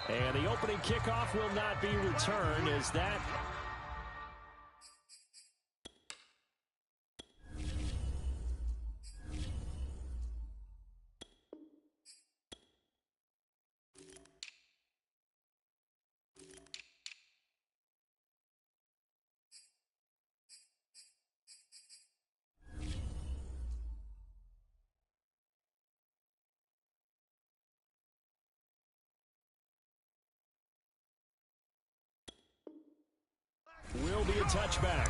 And the opening kickoff will not be returned as that... will be a touchback.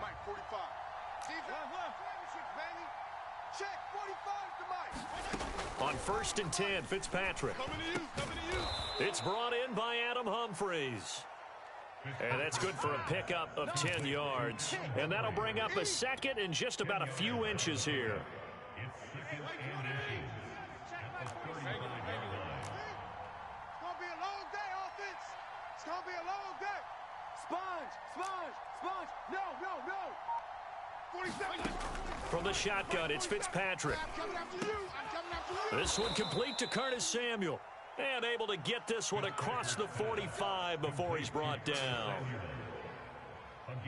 Mike, 45. Check, 45 to Mike. On 1st and 10, Fitzpatrick. Coming to you. It's brought in by Adam Humphries. And that's good for a pickup of 10 yards. And that'll bring up a second and just about a few inches here. It's going to be a long day, offense. It's going to be a long day. Sponge. No. 47. From the shotgun, it's Fitzpatrick. I'm coming after you. This one complete to Curtis Samuel. And able to get this one across the 45 before he's brought down.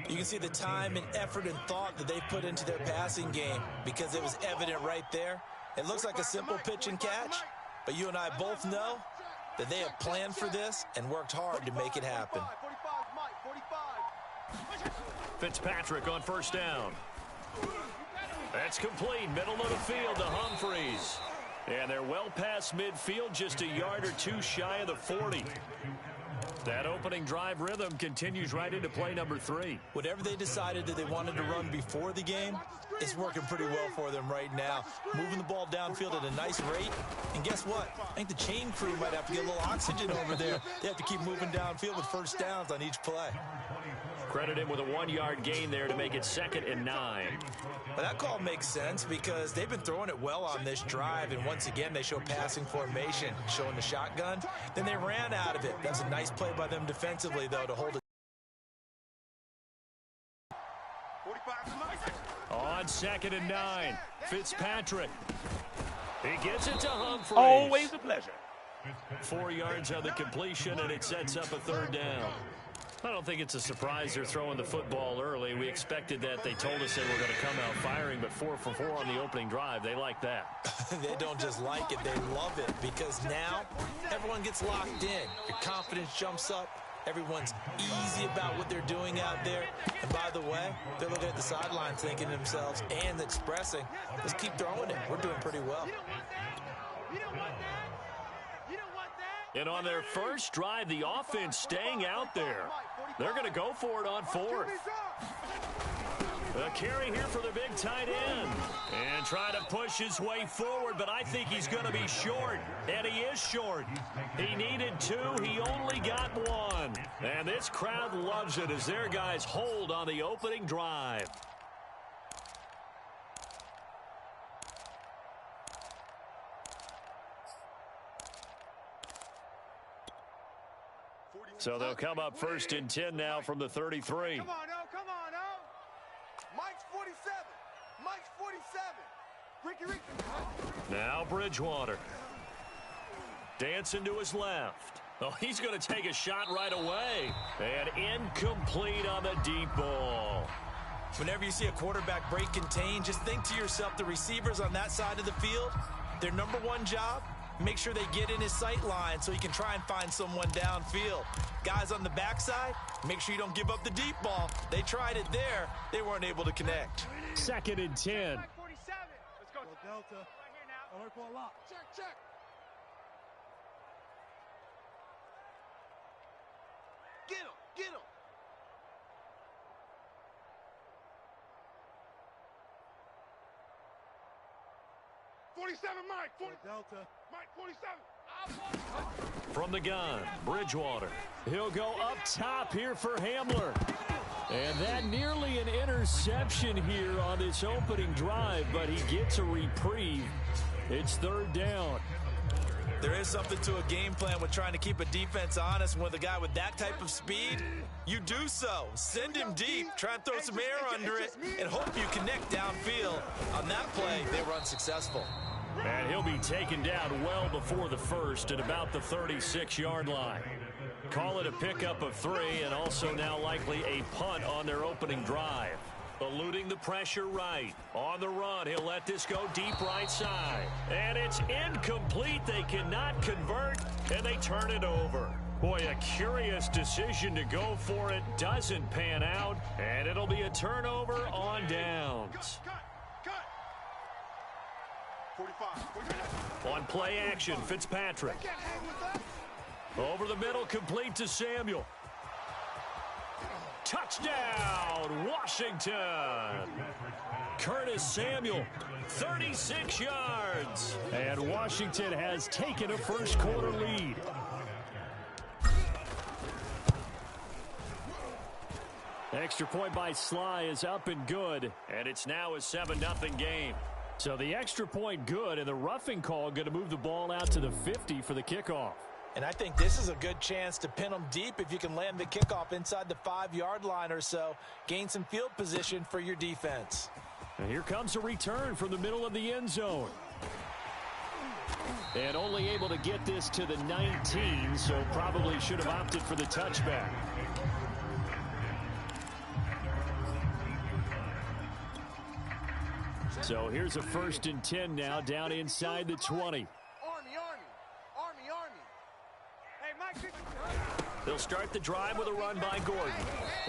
You can see the time and effort and thought that they put into their passing game because it was evident right there. It looks like a simple pitch and catch, but you and I both know that they have planned for this and worked hard to make it happen. 45. Fitzpatrick on 1st down. That's complete. Middle of the field to Humphries. And they're well past midfield, just a yard or two shy of the 40. That opening drive rhythm continues right into play number 3. Whatever they decided that they wanted to run before the game, it's working pretty well for them right now. Moving the ball downfield at a nice rate. And guess what? I think the chain crew might have to get a little oxygen over there. They have to keep moving downfield with 1st downs on each play. Credit him with a 1-yard gain there to make it 2nd and 9. Well, that call makes sense because they've been throwing it well on this drive, and once again they show passing formation, showing the shotgun. Then they ran out of it. That's a nice play by them defensively, though, to hold it. On 2nd and 9, Fitzpatrick. He gets it to Humphries. Always a pleasure. 4 yards on the completion, and it sets up a 3rd down. I don't think it's a surprise they're throwing the football early. We expected that. They told us they were going to come out firing, but 4 for 4 on the opening drive. They like that. They don't just like it, they love it, because now everyone gets locked in. Your confidence jumps up. Everyone's easy about what they're doing out there. And by the way, they're looking at the sidelines thinking to themselves and expressing, let's keep throwing it. We're doing pretty well. And on their first drive, the offense staying out there. They're going to go for it on 4th. A carry here for the big tight end. And trying to push his way forward, but I think he's going to be short. And he is short. He needed 2. He only got 1. And this crowd loves it as their guys hold on the opening drive. So they'll come up 1st and 10 now from the 33. Come on, Mike's 47. Mike's 47. Ricky. Now Bridgewater. Dancing to his left. Oh, he's going to take a shot right away. And incomplete on the deep ball. Whenever you see a quarterback break contain, just think to yourself, the receivers on that side of the field, their number 1 job, make sure they get in his sight line so he can try and find someone downfield. Guys on the backside, make sure you don't give up the deep ball. They tried it there. They weren't able to connect. 2nd and 10. Let's go. Delta. I work for a lot. Check. Get him. 47, Mike. 40. Delta. Mike, 47. From the gun, Bridgewater. He'll go up top here for Hamler. And that nearly an interception here on this opening drive, but he gets a reprieve. It's 3rd down. There is something to a game plan with trying to keep a defense honest. With a guy with that type of speed, you do so. Send him deep, try and throw some air under it, and hope you connect downfield. On that play, they were unsuccessful. And he'll be taken down well before the first at about the 36-yard line. Call it a pickup of 3, and also now likely a punt on their opening drive. Eluding the pressure right. On the run, he'll let this go deep right side. And it's incomplete. They cannot convert, and they turn it over. Boy, a curious decision to go for it. Doesn't pan out, and it'll be a turnover on downs. Cut. 45. On play action, Fitzpatrick. Over the middle, complete to Samuel. Touchdown, Washington. Curtis Samuel, 36 yards. And Washington has taken a first quarter lead. Extra point by Sly is up and good. And it's now a 7-0 game. So the extra point good, and the roughing call going to move the ball out to the 50 for the kickoff. And I think this is a good chance to pin them deep if you can land the kickoff inside the 5-yard line or so. Gain some field position for your defense. And here comes a return from the middle of the end zone. And only able to get this to the 19, so probably should have opted for the touchback. So here's a 1st and 10 now down inside the 20. They'll start the drive with a run by Gordon.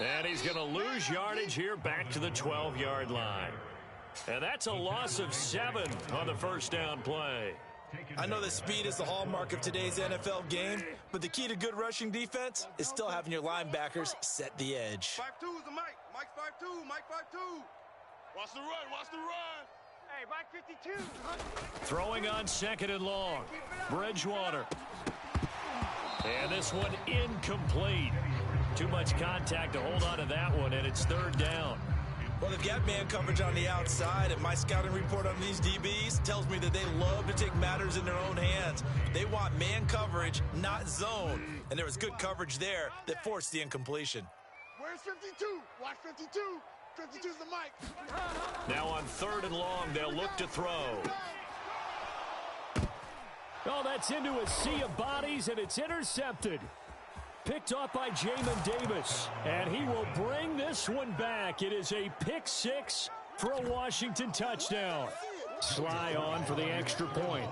And he's going to lose yardage here back to the 12-yard line. And that's a loss of 7 on the first down play. I know that speed is the hallmark of today's NFL game, but the key to good rushing defense is still having your linebackers set the edge. 5-2 is the Mike. Mike 5-2. Mike 5-2. Watch the run. Watch the run. Hey, Mike 52. Throwing on 2nd and long. Bridgewater. And this one incomplete. Too much contact to hold on to that one, and it's 3rd down. Well, they've got man coverage on the outside, and my scouting report on these DBs tells me that they love to take matters in their own hands. They want man coverage, not zone. And there was good coverage there that forced the incompletion. Where's 52? Watch 52. 52's the Mike. Now on 3rd and long, they'll look to throw. Oh, that's into a sea of bodies, and it's intercepted. Picked off by Jamin Davis, and he will bring this one back. It is a pick 6 for a Washington touchdown. Sly on for the extra point.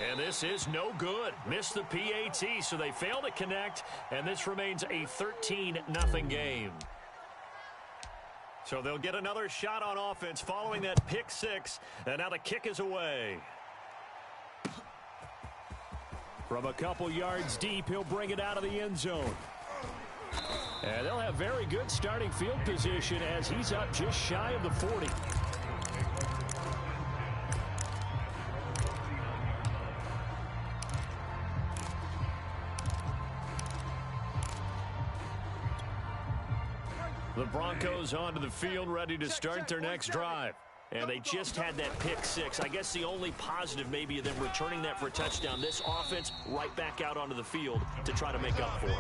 And this is no good. Missed the PAT, so they fail to connect, and this remains a 13-0 game. So they'll get another shot on offense following that pick 6, and now the kick is away. From a couple yards deep, he'll bring it out of the end zone. And they'll have very good starting field position as he's up just shy of the 40. The Broncos onto the field, ready to start their next drive. And they just had that pick 6. I guess the only positive maybe of them returning that for a touchdown. This offense right back out onto the field to try to make up for it.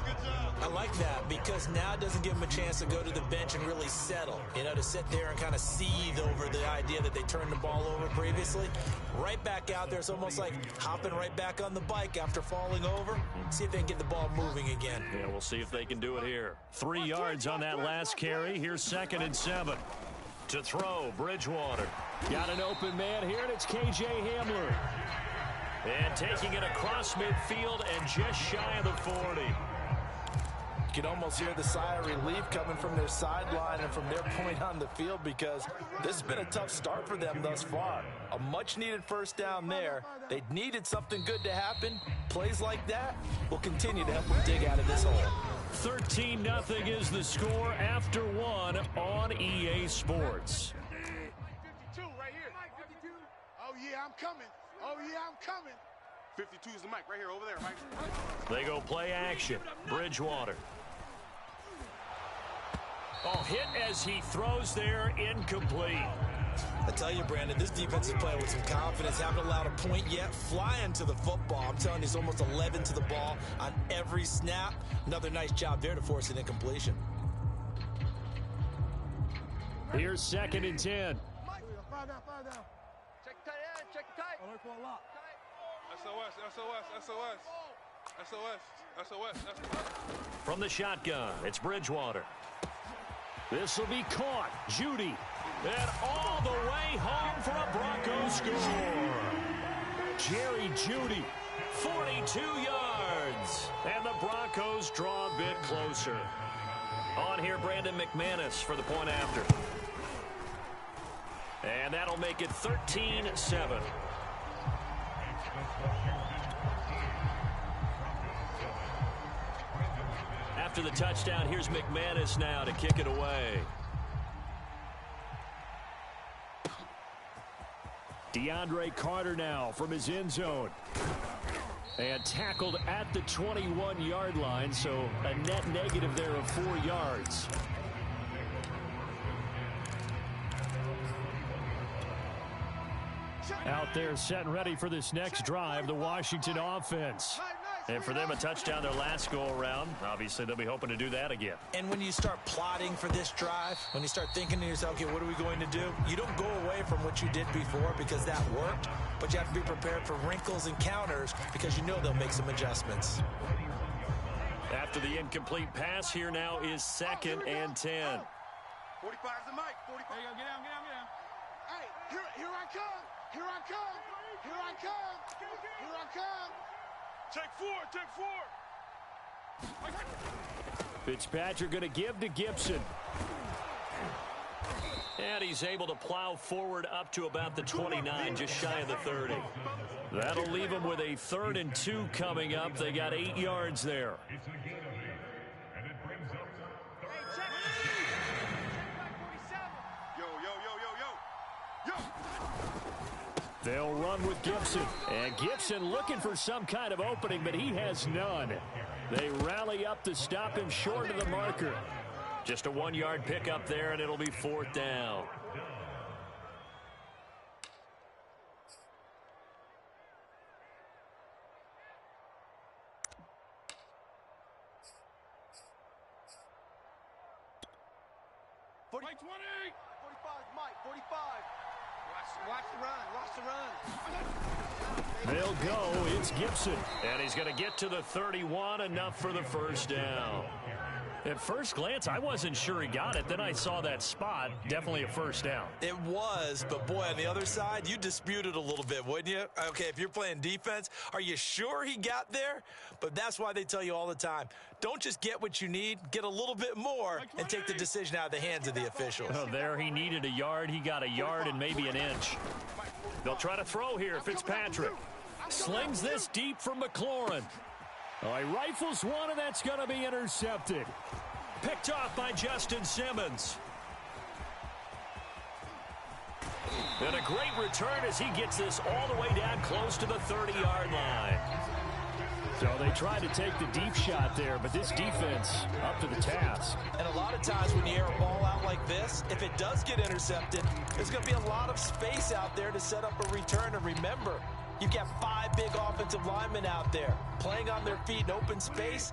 I like that because now it doesn't give them a chance to go to the bench and really settle. You know, to sit there and kind of seethe over the idea that they turned the ball over previously. Right back out there. It's almost like hopping right back on the bike after falling over. See if they can get the ball moving again. Yeah, we'll see if they can do it here. 3 yards on that last carry. Here's 2nd and 7. To throw, Bridgewater. Got an open man here, and it's KJ Hamler. And taking it across midfield and just shy of the 40. You can almost hear the sigh of relief coming from their sideline and from their point on the field because this has been a tough start for them thus far. A much-needed first down there. They needed something good to happen. Plays like that will continue to help them dig out of this hole. 13-0 is the score after 1 on EA Sports. 52 right here. 52. Oh, yeah, I'm coming. Oh, yeah, I'm coming. 52 is the Mike right here, over there, Mike. They go play action. Bridgewater. Oh, hit as he throws there, incomplete. I tell you, Brandon, this defense is playing with some confidence. Haven't allowed a point yet. Flying to the football. I'm telling you, it's almost 11 to the ball on every snap. Another nice job there to force an incompletion. Here's 2nd and 10. Check tight end, check tight. SOS. From the shotgun, it's Bridgewater. This will be caught. Judy. And all the way home for a Broncos score. Jerry Judy, 42 yards. And the Broncos draw a bit closer. On here, Brandon McManus for the point after. And that'll make it 13-7. After the touchdown, here's McManus now to kick it away. DeAndre Carter now from his end zone. And tackled at the 21-yard line, so a net negative there of 4 yards. Out there set and ready for this next drive, the Washington offense. And for them, a touchdown their last go-around. Obviously, they'll be hoping to do that again. And when you start plotting for this drive, when you start thinking to yourself, okay, what are we going to do? You don't go away from what you did before because that worked, but you have to be prepared for wrinkles and counters because you know they'll make some adjustments. After the incomplete pass, here now is 2nd and 10. 45 is the mic. 45. There you go. Get down. Hey, here I come. Here I come. Take four. Fitzpatrick going to give to Gibson. And he's able to plow forward up to about the 29, just shy of the 30. That'll leave him with a 3rd and 2 coming up. They got 8 yards there. They'll run with Gibson. And Gibson looking for some kind of opening, but he has none. They rally up to stop him short of the marker. Just a 1-yard pickup there, and it'll be 4th down. Mike 20. 45, Mike, 45. Watch the run. They'll go. It's Gibson. And he's going to get to the 31, enough for the first down. At first glance, I wasn't sure he got it. Then I saw that spot. Definitely a first down. It was, but boy, on the other side, you dispute it a little bit, wouldn't you? Okay, if you're playing defense, are you sure he got there? But that's why they tell you all the time, don't just get what you need, get a little bit more and take the decision out of the hands of the officials. Oh, there he needed a yard. He got a yard and maybe an inch. They'll try to throw here. Fitzpatrick slings this deep for McLaurin. Oh, he rifles one, and that's going to be intercepted. Picked off by Justin Simmons. And a great return as he gets this all the way down close to the 30-yard line. So they tried to take the deep shot there, but this defense up to the task. And a lot of times when you air a ball out like this, if it does get intercepted, there's going to be a lot of space out there to set up a return. And remember, you've got 5 big offensive linemen out there playing on their feet in open space.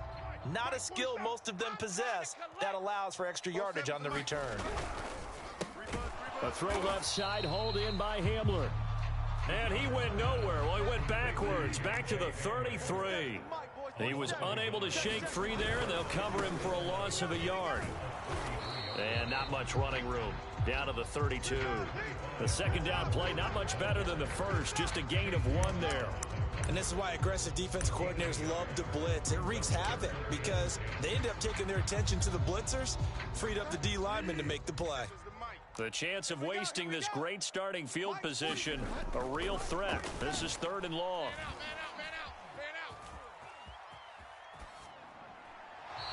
Not a skill most of them possess that allows for extra yardage on the return. A throw left side, hauled in by Hamler. And he went nowhere. Well, he went backwards, back to the 33. He was unable to shake free there. They'll cover him for a loss of a yard. And not much running room. Down to the 32. The second down play, not much better than the first. Just a gain of 1 there. And this is why aggressive defense coordinators love to blitz. It wreaks havoc because they end up taking their attention to the blitzers, freed up the D lineman to make the play. The chance of wasting this great starting field position, a real threat. This is 3rd and long.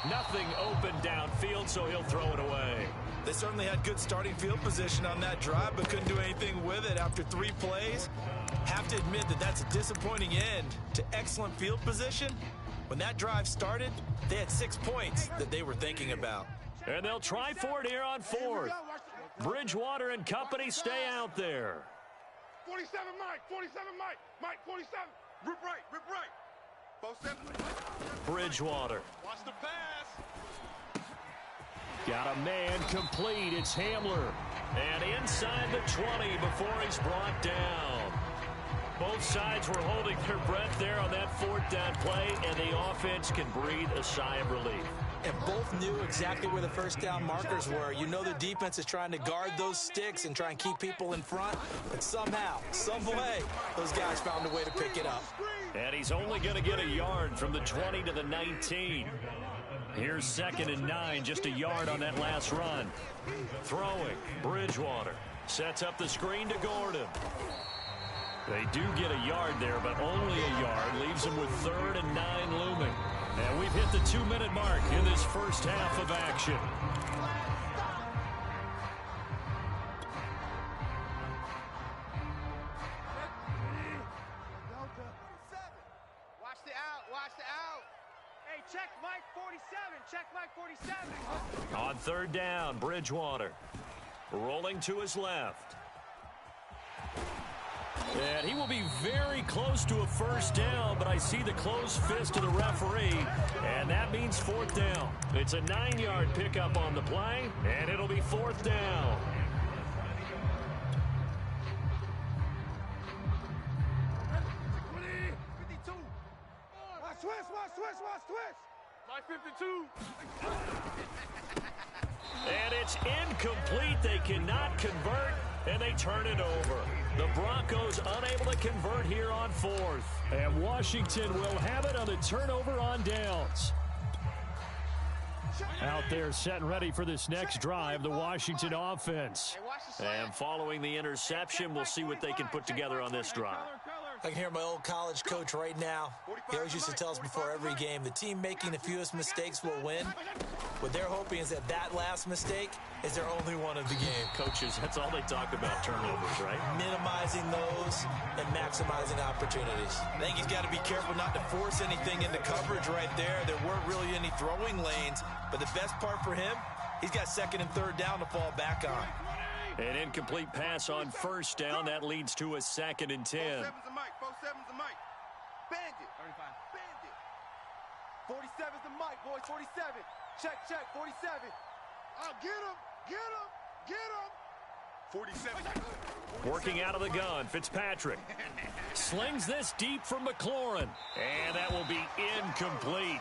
Nothing open downfield, so he'll throw it away. They certainly had good starting field position on that drive, but couldn't do anything with it after 3 plays. Have to admit that that's a disappointing end to excellent field position. When that drive started, they had 6 points that they were thinking about. And they'll try for it here on 4th. Bridgewater and company stay out there. 47 Mike, 47 Mike, Mike 47. Rip right, rip right. 47. Bridgewater. Watch the pass. Got a man complete. It's Hamler. And inside the 20 before he's brought down. Both sides were holding their breath there on that fourth down play, and the offense can breathe a sigh of relief. And both knew exactly where the first down markers were. You know the defense is trying to guard those sticks and try and keep people in front. But somehow, some way, those guys found a way to pick it up. And he's only going to get a yard from the 20 to the 19. Here's 2nd and 9, just a yard on that last run. Throwing, Bridgewater. Sets up the screen to Gordon. They do get a yard there, but only a yard. Leaves them with 3rd and 9 looming. And we've hit the 2-minute mark in this first half of action. Watch the out, watch the out. Hey, check Mike 47, check Mike 47. On 3rd down, Bridgewater. Rolling to his left. And he will be very close to a first down, but I see the closed fist of the referee, and that means 4th down. It's a 9-yard pickup on the play, and it'll be 4th down. Watch twist, watch twist, watch twist. My 52. And it's incomplete. They cannot convert, and they turn it over. The Broncos unable to convert here on 4th. And Washington will have it on the turnover on downs. Out there set and ready for this next drive, the Washington offense. And following the interception, we'll see what they can put together on this drive. I can hear my old college coach right now. He always used to tell us before every game, the team making the fewest mistakes will win. What they're hoping is that last mistake is their only one of the game. Coaches, that's all they talk about, turnovers, right? Minimizing those and maximizing opportunities. I think he's got to be careful not to force anything into coverage right there. There weren't really any throwing lanes, but the best part for him, he's got 2nd and 3rd down to fall back on. An incomplete pass on 1st down. That leads to a 2nd and 10. 47's the mic, 47's the mic. Bandit. 35. Bandit. 47's the mic, boys, 47. Check, 47. Oh, get him, get him, get him. 47. Working out of the gun, Fitzpatrick. Slings this deep from McLaurin. And that will be incomplete.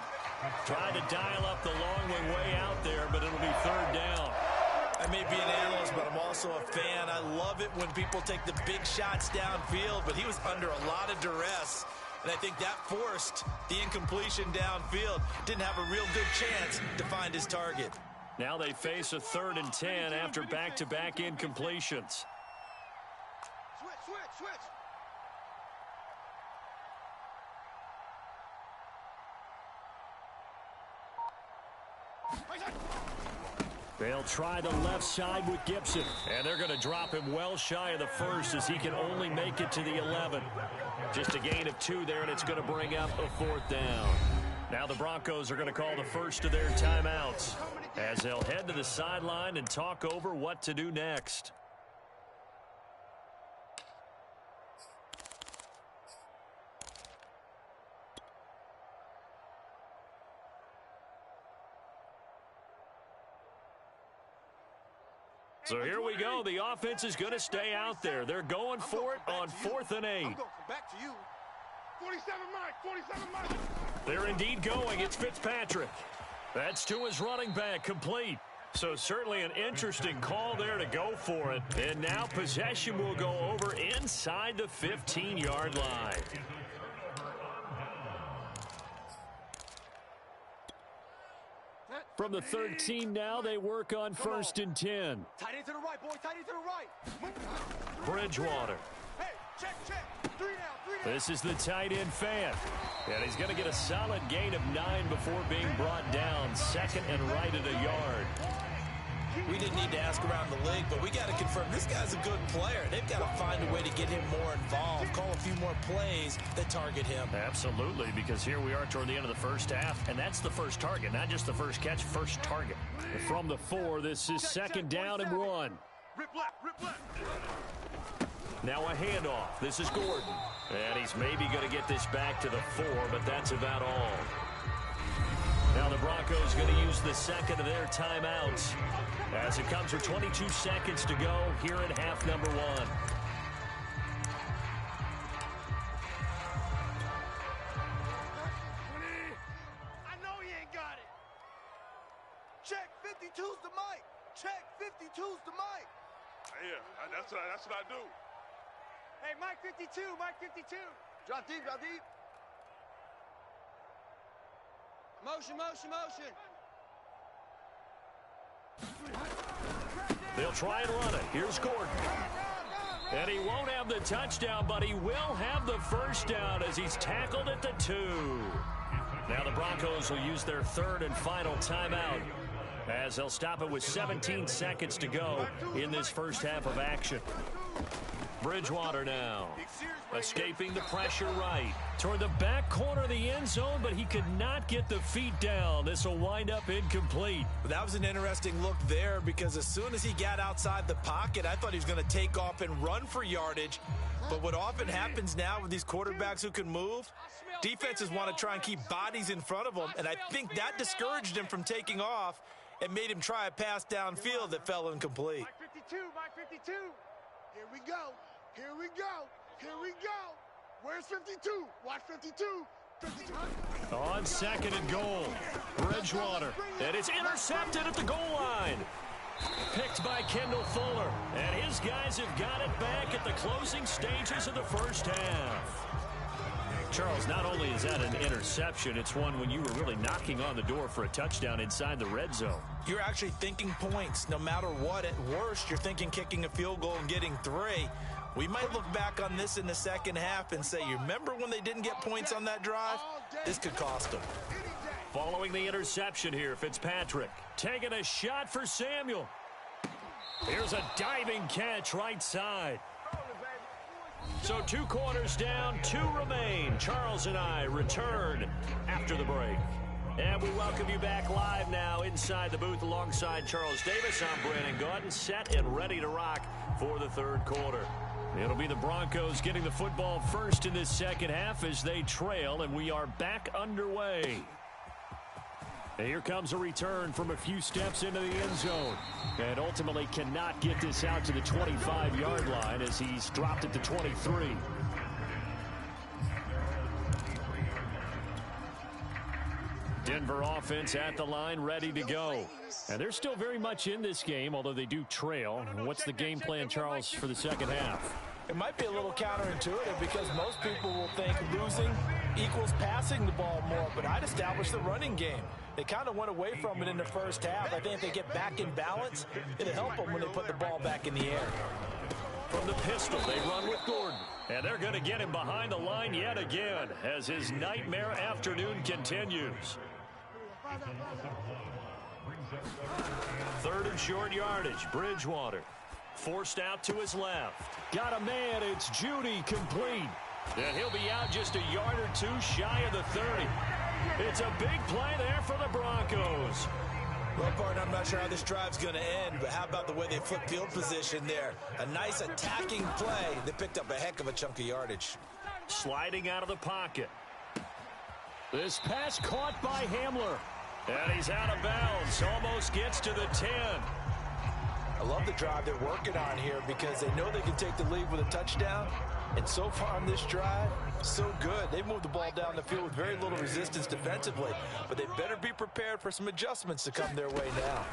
Trying to dial up the long way out there, but it'll be 3rd down. I may be an analyst, but I'm also a fan. I love it when people take the big shots downfield, but he was under a lot of duress. And I think that forced the incompletion downfield. Didn't have a real good chance to find his target. Now they face a 3rd and 10 after back-to-back incompletions. Switch. They'll try the left side with Gibson. And they're going to drop him well shy of the 1st as he can only make it to the 11. Just a gain of 2 there, and it's going to bring up a 4th down. Now the Broncos are going to call the first of their timeouts as they'll head to the sideline and talk over what to do next. So here we go. The offense is going to stay out there. They're going for it on 4th and 8. I'm going back to you. 47 Mike. They're indeed going. It's Fitzpatrick. That's to his running back, complete. So certainly an interesting call there to go for it. And now possession will go over inside the 15-yard line. From the 13 now, they work on 1st and 10. Tight end to the right, boy. Tight end to the right. Bridgewater. Hey, check. 3 down. This is the tight end fan. And he's going to get a solid gain of 9 before being brought down. 2nd and right at a yard. We didn't need to ask around the league, but we got to confirm this guy's a good player. They've got to find a way to get him more involved, call a few more plays that target him. Absolutely, because here we are toward the end of the first half, and that's the first target, not just the first catch, first target. From the 4, this is 2nd down and 1. Rip left, rip left. Now a handoff. This is Gordon. And he's maybe going to get this back to the 4, but that's about all. Now the Broncos going to use the second of their timeouts as it comes with 22 seconds to go here in half number 1. I know he ain't got it. Check 52's the mic. Check 52's the mic. Yeah, that's what I do. Hey, Mike 52, Mike 52. Drop deep, drop deep. Motion, motion, motion. They'll try and run it. Here's Gordon. And he won't have the touchdown, but he will have the first down as he's tackled at the 2. Now the Broncos will use their third and final timeout as they'll stop it with 17 seconds to go in this first half of action. Bridgewater now, escaping the pressure right toward the back corner of the end zone, but he could not get the feet down. This will wind up incomplete. That was an interesting look there because as soon as he got outside the pocket, I thought he was going to take off and run for yardage. But what often happens now with these quarterbacks who can move, defenses want to try and keep bodies in front of them, and I think that discouraged him from taking off and made him try a pass downfield that fell incomplete. Mike 52, Mike 52. Here we go. Here we go. Here we go. Where's 52? Watch 52. 52. On second and goal, Bridgewater. And it's intercepted at the goal line. Picked by Kendall Fuller. And his guys have got it back at the closing stages of the first half. Charles, not only is that an interception, it's one when you were really knocking on the door for a touchdown inside the red zone. You're actually thinking points. No matter what, at worst, you're thinking kicking a field goal and getting 3. We might look back on this in the second half and say, you remember when they didn't get points on that drive? This could cost them. Following the interception here, Fitzpatrick taking a shot for Samuel. Here's a diving catch right side. So 2 quarters down, 2 remain. Charles and I return after the break. And we welcome you back live now inside the booth alongside Charles Davis. I'm Brandon Gaudin, set and ready to rock for the third quarter. It'll be the Broncos getting the football first in this second half as they trail, and we are back underway. And here comes a return from a few steps into the end zone. And ultimately cannot get this out to the 25-yard line as he's dropped it to 23. Denver offense at the line, ready to go. And they're still very much in this game, although they do trail. What's the game plan, Charles, for the second half? It might be a little counterintuitive because most people will think losing equals passing the ball more, but I'd establish the running game. They kind of went away from it in the first half. I think if they get back in balance, it'll help them when they put the ball back in the air. From the pistol, they run with Gordon. And they're going to get him behind the line yet again as his nightmare afternoon continues. Third and short yardage, Bridgewater. Forced out to his left. Got a man, it's Judy, complete. And he'll be out just a yard or 2 shy of the 30. It's a big play there for the Broncos. Well, partner, I'm not sure how this drive's going to end, but how about the way they flip field position there? A nice attacking play. They picked up a heck of a chunk of yardage. Sliding out of the pocket. This pass caught by Hamler. And he's out of bounds. Almost gets to the 10. I love the drive they're working on here because they know they can take the lead with a touchdown. And so far on this drive, so good. They've moved the ball down the field with very little resistance defensively. But they better be prepared for some adjustments to come their way now.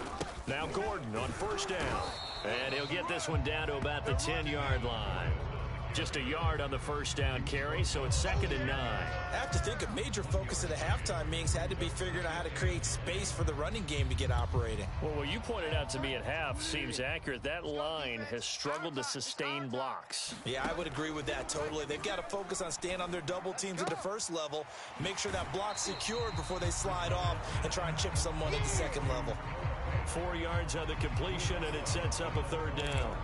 Now Gordon on first down. And he'll get this one down to about the 10-yard line. Just a yard on the first down carry, so it's 2nd and 9. I have to think a major focus at a halftime meetings had to be figuring out how to create space for the running game to get operating. Well, what you pointed out to me at half seems accurate. That line has struggled to sustain blocks. Yeah, I would agree with that totally. They've got to focus on staying on their double teams at the first level, make sure that block's secured before they slide off and try and chip someone at the second level. 4 yards on the completion, and it sets up a 3rd down.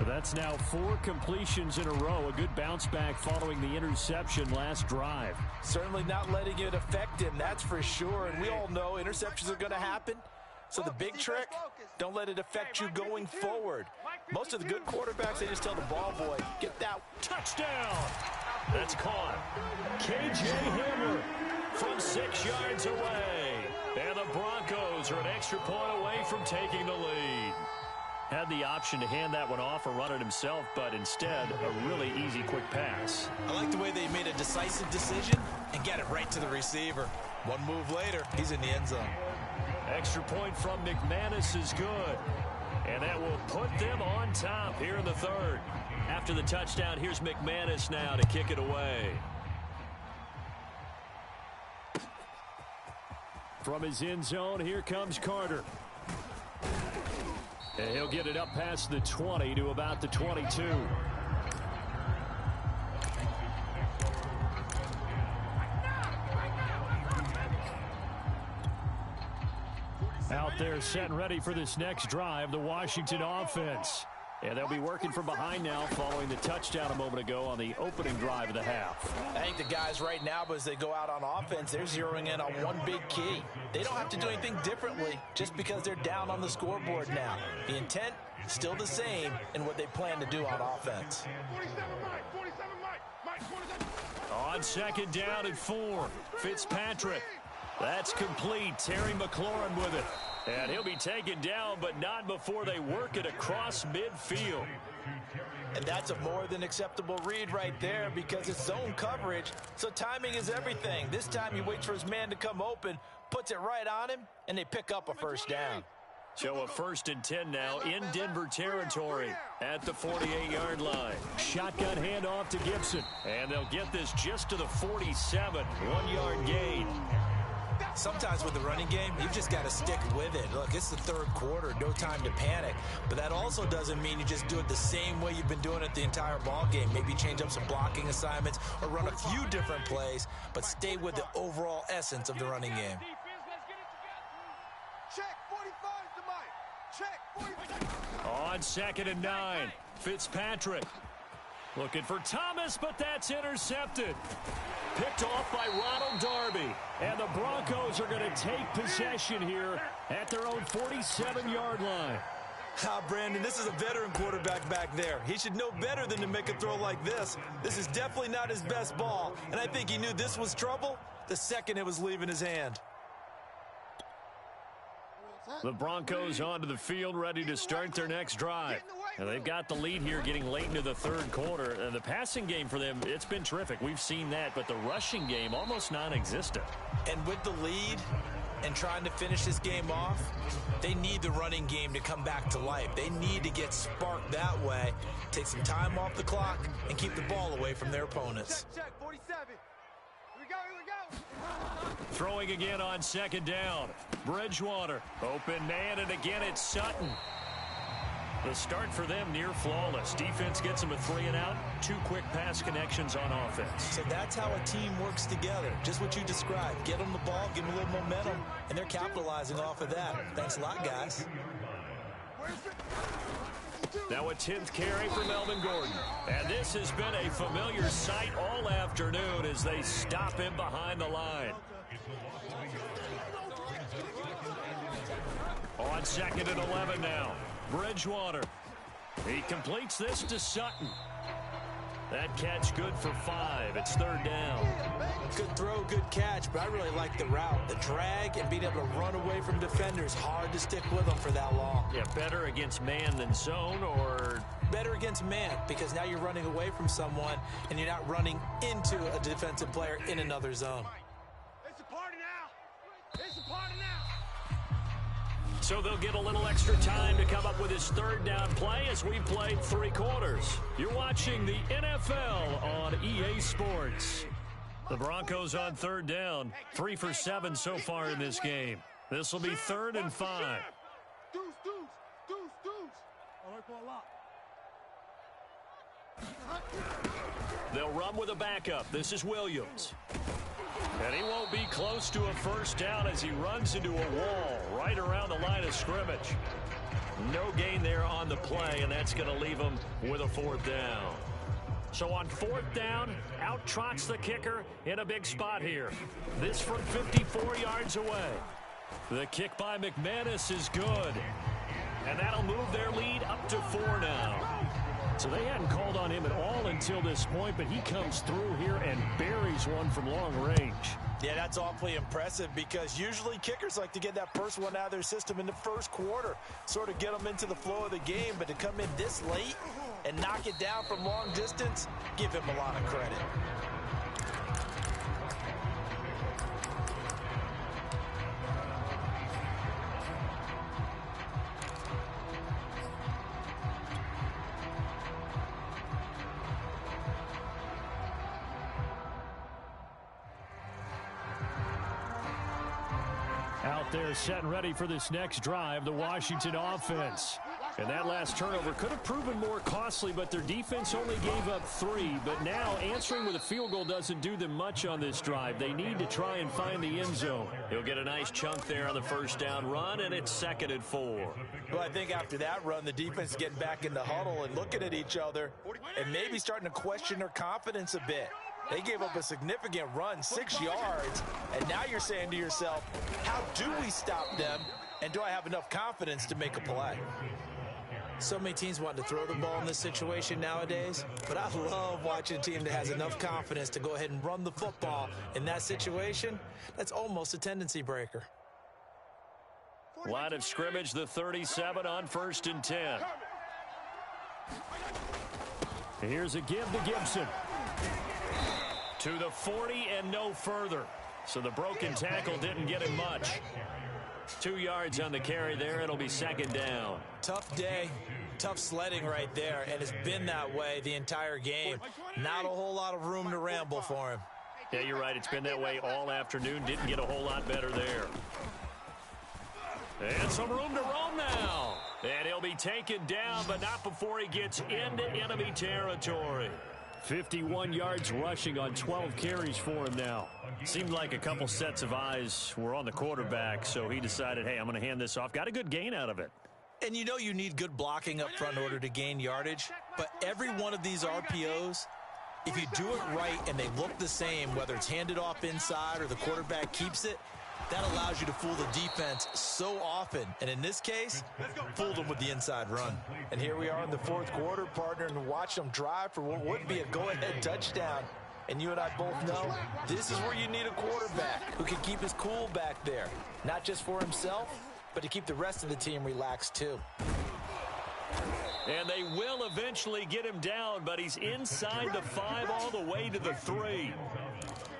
That's now 4 completions in a row. A good bounce back following the interception last drive. Certainly not letting it affect him, that's for sure. And we all know interceptions are going to happen. So the big trick, don't let it affect you going forward. Most of the good quarterbacks, they just tell the ball boy, get that touchdown. That's caught. K.J. Hamler from 6 yards away. And the Broncos are an extra point away from taking the lead. Had the option to hand that one off or run it himself, but instead, a really easy quick pass. I like the way they made a decisive decision and get it right to the receiver. One move later, he's in the end zone. Extra point from McManus is good. And that will put them on top here in the third. After the touchdown, here's McManus now to kick it away. From his end zone, here comes Carter. And he'll get it up past the 20 to about the 22. Out there set and ready for this next drive, the Washington offense. And they'll be working from behind now following the touchdown a moment ago on the opening drive of the half. I think the guys right now, as they go out on offense, they're zeroing in on one big key. They don't have to do anything differently just because they're down on the scoreboard now. The intent is still the same in what they plan to do on offense. On second down at 4, Fitzpatrick. That's complete. Terry McLaurin with it. And he'll be taken down, but not before they work it across midfield. And that's a more than acceptable read right there because it's zone coverage, so timing is everything. This time he waits for his man to come open, puts it right on him, and they pick up a first down. So a 1st and 10 now in Denver territory at the 48-yard line. Shotgun handoff to Gibson. And they'll get this just to the 47, 1-yard gain. Sometimes with the running game, you've just got to stick with it. Look, it's the third quarter, no time to panic. But that also doesn't mean you just do it the same way you've been doing it the entire ball game. Maybe change up some blocking assignments or run a few different plays, but stay with the overall essence of the running game. Check 45 to Mike. Check 45. On 2nd and 9, Fitzpatrick. Looking for Thomas, but that's intercepted. Picked off by Ronald Darby. And the Broncos are going to take possession here at their own 47-yard line. Brandon, this is a veteran quarterback back there. He should know better than to make a throw like this. This is definitely not his best ball. And I think he knew this was trouble the second it was leaving his hand. The Broncos onto the field, ready to start their next drive. And they've got the lead here getting late into the third quarter. And the passing game for them, it's been terrific. We've seen that, but the rushing game almost non-existent. And with the lead and trying to finish this game off, they need the running game to come back to life. They need to get sparked that way, take some time off the clock, and keep the ball away from their opponents. Check 47. Here we go, here we go. Throwing again on 2nd down. Bridgewater, open man, and again it's Sutton. The start for them near flawless. Defense gets them a 3-and-out, 2 quick pass connections on offense. So that's how a team works together. Just what you described. Get them the ball, give them a little momentum, and they're capitalizing off of that. Thanks a lot, guys. Now a 10th carry for Melvin Gordon. And this has been a familiar sight all afternoon as they stop him behind the line. On 2nd and 11 now. Bridgewater. He completes this to Sutton. That catch good for 5. It's 3rd down. Good throw, good catch, but I really like the route. The drag and being able to run away from defenders. Hard to stick with them for that long. Yeah, better against man than zone, or? Better against man, because now you're running away from someone and you're not running into a defensive player in another zone. It's a party now. It's a party now. So they'll get a little extra time to come up with his 3rd down play as we've played 3 quarters. You're watching the NFL on EA Sports. The Broncos on 3rd down, 3 for 7 so far in this game. This will be 3rd and 5. Deuce. All right for a lot. They'll run with a backup. This is Williams. And he won't be close to a first down as he runs into a wall right around the line of scrimmage. No gain there on the play, and that's going to leave him with a 4th down. So on 4th down, out trots the kicker in a big spot here. This from 54 yards away. The kick by McManus is good. And that'll move their lead up to 4 now. So they hadn't called on him at all until this point, but he comes through here and buries one from long range. Yeah, that's awfully impressive because usually kickers like to get that first one out of their system in the first quarter, sort of get them into the flow of the game, but to come in this late and knock it down from long distance, give him a lot of credit. Out there set and ready for this next drive, the Washington offense. And that last turnover could have proven more costly, but their defense only gave up 3. But now answering with a field goal doesn't do them much on this drive. They need to try and find the end zone. He'll get a nice chunk there on the first down run, and it's 2nd and 4. Well, I think after that run, the defense is getting back in the huddle and looking at each other and maybe starting to question their confidence a bit. They gave up a significant run, 6 yards, and now you're saying to yourself, how do we stop them, and do I have enough confidence to make a play? So many teams want to throw the ball in this situation nowadays, but I love watching a team that has enough confidence to go ahead and run the football. In that situation, that's almost a tendency breaker. Line of scrimmage, the 37 on 1st and 10. Here's a give to Gibson. To the 40 and no further. So the broken tackle didn't get him much. 2 yards on the carry there. It'll be 2nd down. Tough day, tough sledding right there, and it's been that way the entire game. Not a whole lot of room to ramble for him. Yeah, you're right. It's been that way all afternoon. Didn't get a whole lot better there. And some room to roam now. And he'll be taken down, but not before he gets into enemy territory. 51 yards rushing on 12 carries for him now. Seemed like a couple sets of eyes were on the quarterback, so he decided, hey, I'm going to hand this off. Got a good gain out of it. And you know you need good blocking up front in order to gain yardage, but every one of these RPOs, if you do it right and they look the same, whether it's handed off inside or the quarterback keeps it, that allows you to fool the defense so often. And in this case, fooled them with the inside run. And here we are in the 4th quarter, partner, and watch them drive for what would be a go-ahead touchdown. And you and I both know this is where you need a quarterback who can keep his cool back there. Not just for himself, but to keep the rest of the team relaxed too. And they will eventually get him down, but he's inside the 5 all the way to the 3.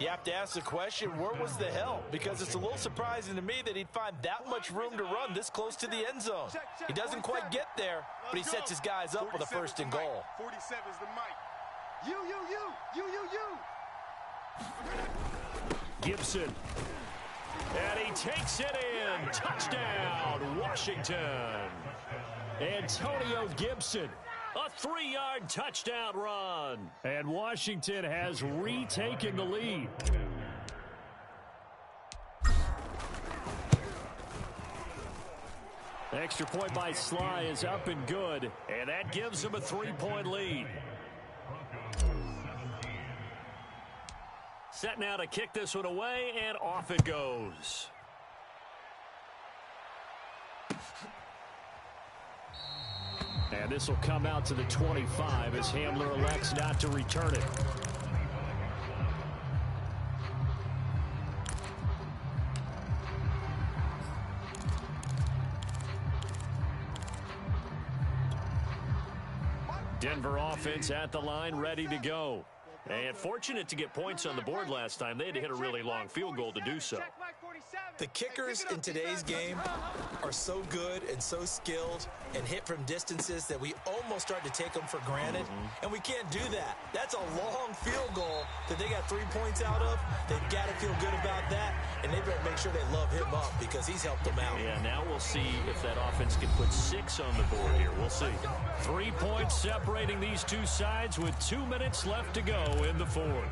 You have to ask the question, where was the help? Because it's a little surprising to me that he'd find that much room to run this close to the end zone. He doesn't quite get there, but he sets his guys up with a 1st and goal. 47's the mic. You. Gibson. And he takes it in. Touchdown, Washington. Antonio Gibson. A 3-yard touchdown run. And Washington has retaken the lead. Extra point by Sly is up and good. And that gives them a 3-point lead. Set now to kick this one away, and off it goes. And this will come out to the 25 as Hamler elects not to return it. Denver offense at the line, ready to go. And fortunate to get points on the board last time. They had to hit a really long field goal to do so. The kickers in today's game are so good and so skilled and hit from distances that we almost start to take them for granted, and we can't do that. That's a long field goal that they got 3 points out of. They've got to feel good about that, and they better make sure they love him up because he's helped them out. Yeah, now we'll see if that offense can put 6 on the board here. We'll see. 3 points separating these two sides with 2 minutes left to go in the 4th.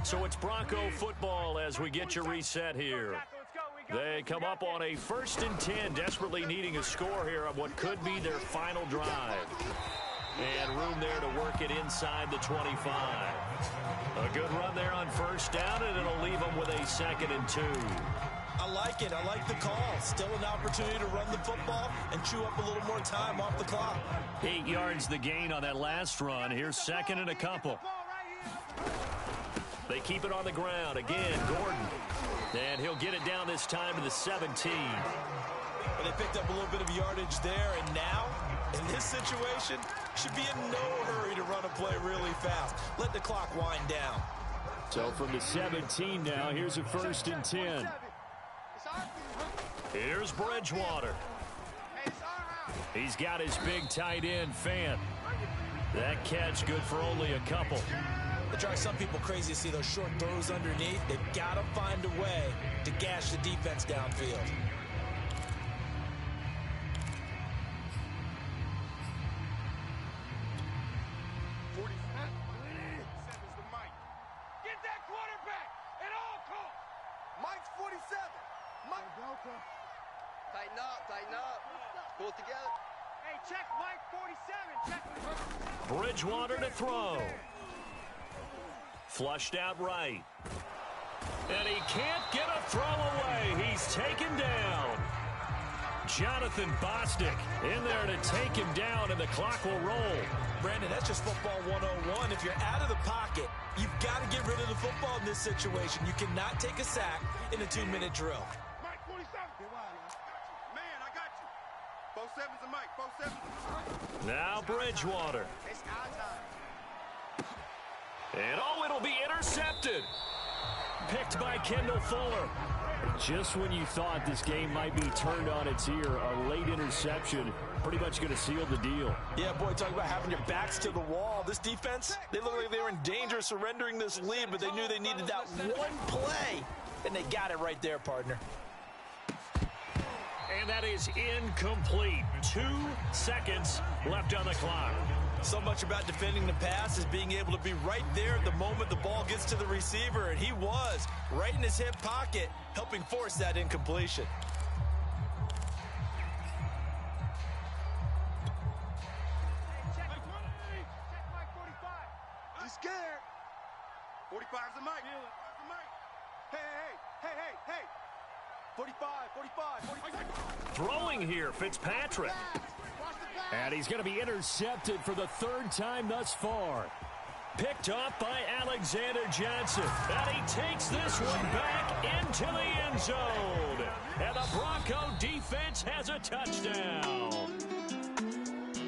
So it's Bronco football as we get you reset here. They come up on a 1st and 10, desperately needing a score here on what could be their final drive. And room there to work it inside the 25. A good run there on first down, and it'll leave them with a 2nd and 2. I like it. I like the call. Still an opportunity to run the football and chew up a little more time off the clock. 8 yards the gain on that last run. Here's 2nd and a couple. They keep it on the ground. Again, Gordon. And he'll get it down this time to the 17. Well, they picked up a little bit of yardage there, and now, in this situation, should be in no hurry to run a play really fast. Let the clock wind down. So from the 17 now, here's a 1st and 10. Here's Bridgewater. He's got his big tight end, Fant. That catch good for only a couple. It drives some people crazy to see those short throws underneath. They've got to find a way to gash the defense downfield. Tighten up. Pull it together. Hey, check Mike 47. Check. Bridgewater to throw. Flushed out right. And he can't get a throw away. He's taken down. Jonathan Bostic in there to take him down, and the clock will roll. Brandon, that's just football 101. If you're out of the pocket, you've got to get rid of the football in this situation. You cannot take a sack in a 2-minute drill. Mike 47. Man, I got you. 47's a Mike. 47's. Now Bridgewater. It's our time. And oh, it'll be intercepted. Picked by Kendall Fuller. Just when you thought this game might be turned on its ear, a late interception pretty much going to seal the deal. Yeah, boy, talk about having your backs to the wall. This defense, they look like they were in danger of surrendering this lead, but they knew they needed that one play, and they got it right there, partner. And that is incomplete. 2 seconds left on the clock. So much about defending the pass is being able to be right there at the moment the ball gets to the receiver, and he was right in his hip pocket, helping force that incompletion. Check Mike 45. He's scared. 45's a Mike. Hey. 45. Throwing here, Fitzpatrick. And he's going to be intercepted for the 3rd time thus far. Picked up by Alexander Johnson. And he takes this one back into the end zone. And the Bronco defense has a touchdown.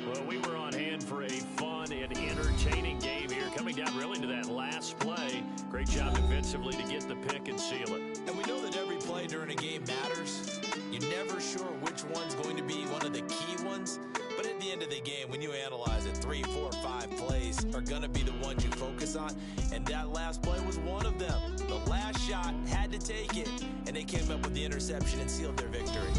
Well, we were on hand for a fun and entertaining game here. Coming down really to that last play. Great job defensively to get the pick and seal it. And we know that every play during a game matters. You're never sure which one's going to be one of the key ones. But at the end of the game, when you analyze it, 3, 4, 5 plays are going to be the ones you focus on. And that last play was one of them. The last shot had to take it, and they came up with the interception and sealed their victory.